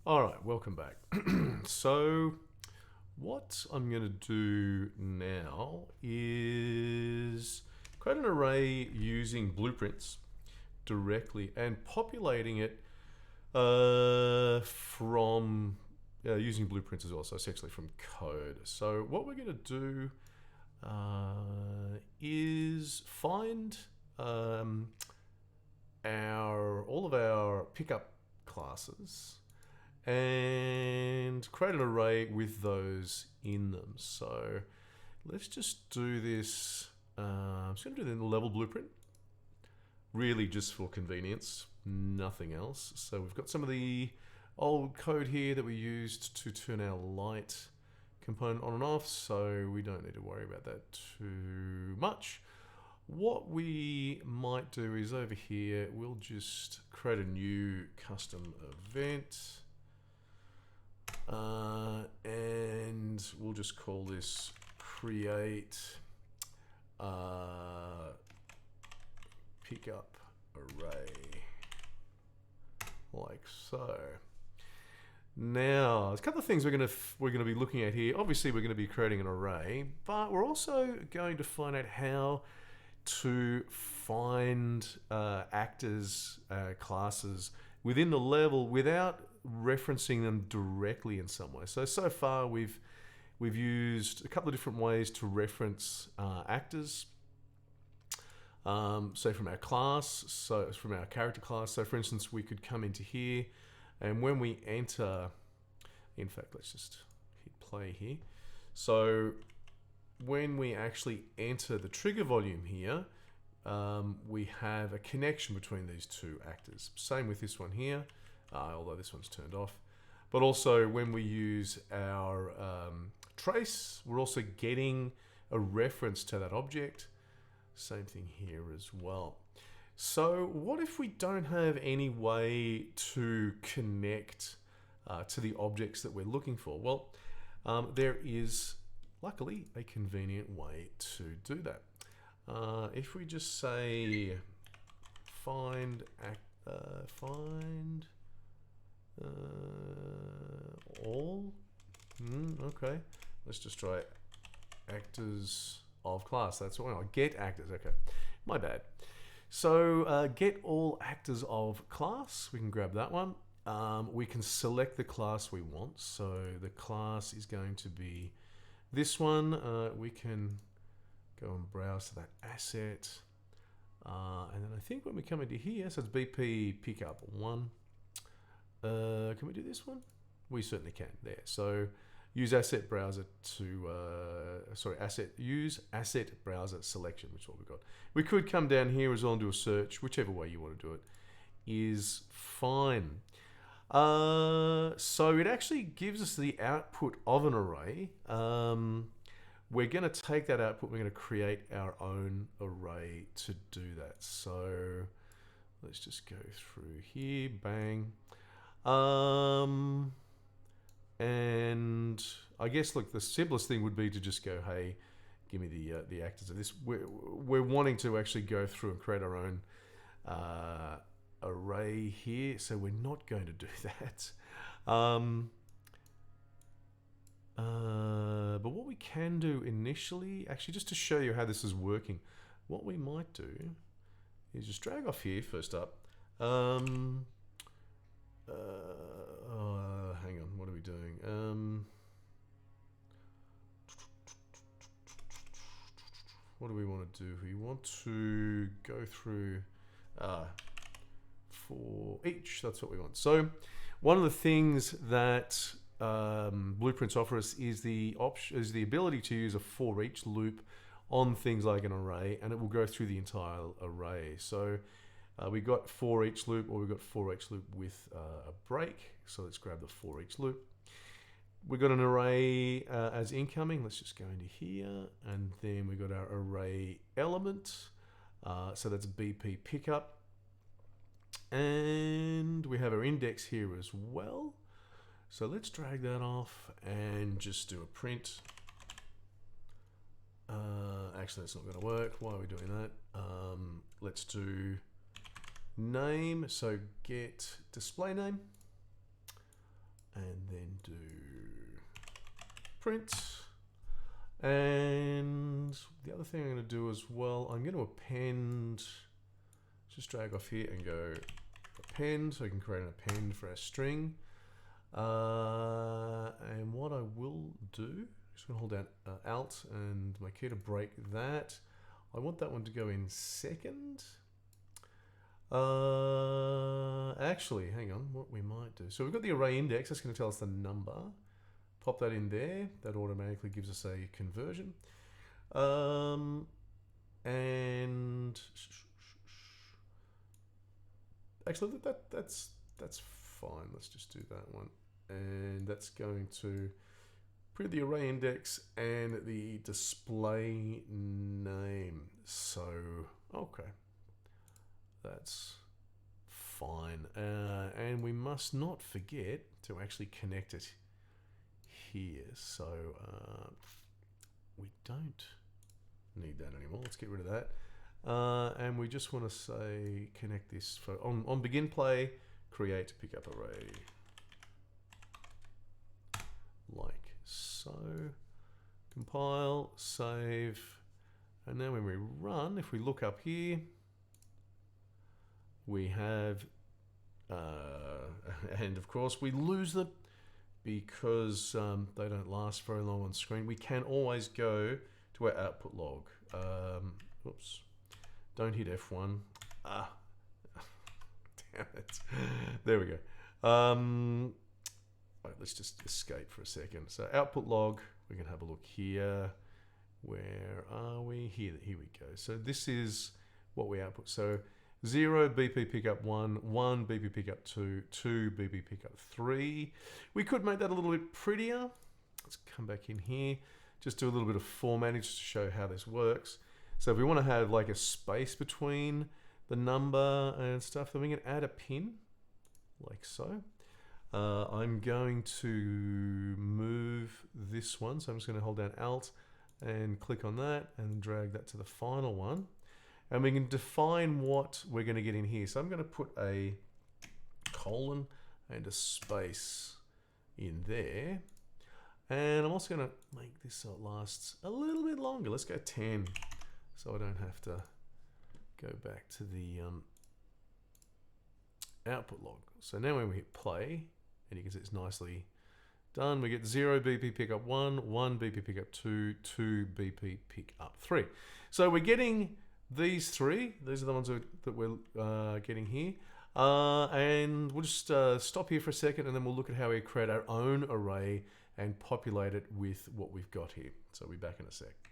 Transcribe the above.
All right, welcome back. So what I'm going to do now is create an array using blueprints directly and populating it from using blueprints as well, so essentially from code. So what we're going to do is find all of our pickup classes and create an array with those in them. So let's just do this. I'm just going to do the level blueprint, really just for convenience, nothing else. So we've got some of the old code here that we used to turn our light component on and off, so we don't need to worry about that too much. What we might do is over here, we'll just create a new custom event. And we'll just call this create pickup array, like so. Now, there's a couple of things we're going to be looking at here. Obviously, we're going to be creating an array, but we're also going to find out how to find actors, classes within the level without referencing them directly in some way. So far we've used a couple of different ways to reference actors. So from our class, so from our character class. So for instance, we could come into here, and when we enter, in fact, let's just hit play here. So when we actually enter the trigger volume here, we have a connection between these two actors. Same with this one here. Although this one's turned off. But also when we use our trace, we're also getting a reference to that object. Same thing here as well. So what if we don't have any way to connect to the objects that we're looking for? Well, there is luckily a convenient way to do that. If we just say find all. Okay, let's just try actors of class. That's what I get actors. Okay, my bad. So get all actors of class. We can grab that one. We can select the class we want. So the class is going to be this one. We can go and browse to that asset. And then I think when we come into here, so it's BP pickup 1. Can we do this one? We certainly can. There. So use asset browser to use asset browser selection, which is what we've got. We could come down here as well and do a search. Whichever way you want to do it is fine. So it actually gives us the output of an array. We're going to take that output, we're going to create our own array to do that. So let's just go through here, bang. And I guess, look, the simplest thing would be to just go, hey, give me the actors of this. We're wanting to actually go through and create our own array here, so we're not going to do that. But what we can do initially, actually, just to show you how this is working, what we might do is just drag off here first up. Hang on, what are we doing? What do we want to do? We want to go through for each. That's what we want. So one of the things that blueprints offer us is the ability to use a for each loop on things like an array, and it will go through the entire array. So we got for each loop, or we got for each loop with a break. So let's grab the for each loop. We got an array as incoming. Let's just go into here, and then we got our array element. So that's BP pickup, and we have our index here as well. So let's drag that off and just do a print. Actually, that's not going to work. Why are we doing that? Let's do name. So get display name. and then do print. And the other thing I'm going to do as well, I'm going to append, just drag off here and go append, so we can create an append for our string. And what I will do, just going to hold down Alt and my key to break that. I want that one to go in second. Actually, hang on, what we might do. So we've got the array index, that's going to tell us the number. Pop that in there, that automatically gives us a conversion. And actually that's fine. Let's just do that one. And that's going to print the array index and the display name. So, okay. That's fine. And we must not forget to actually connect it here. So we don't need that anymore. Let's get rid of that. And we just want to say connect this for on begin play, create pickup array. Like so. Compile, save. And now when we run, if we look up here, we have, and of course we lose them because they don't last very long on screen. We can always go to our output log. Oops, don't hit F1. Ah, damn it. There we go. Right, let's just escape for a second. So output log, we can have a look here. Where are we? Here we go. So this is what we output. So 0 BP pickup 1, 1 BP pickup 2, 2 BP pickup 3. We could make that a little bit prettier. Let's come back in here. Just do a little bit of formatting just to show how this works. So if we want to have like a space between the number and stuff, then we can add a pin like so. I'm going to move this one. So I'm just going to hold down Alt and click on that and drag that to the final one. And we can define what we're going to get in here. So I'm going to put a colon and a space in there. And I'm also going to make this so it lasts a little bit longer. Let's go 10 so I don't have to go back to the output log. So now when we hit play, and you can see it's nicely done, we get 0 BP pickup 1, 1 BP pickup 2, 2 BP pickup 3. So we're getting these three. These are the ones that we're getting here. And we'll just stop here for a second and then we'll look at how we create our own array and populate it with what we've got here. So we'll be back in a sec.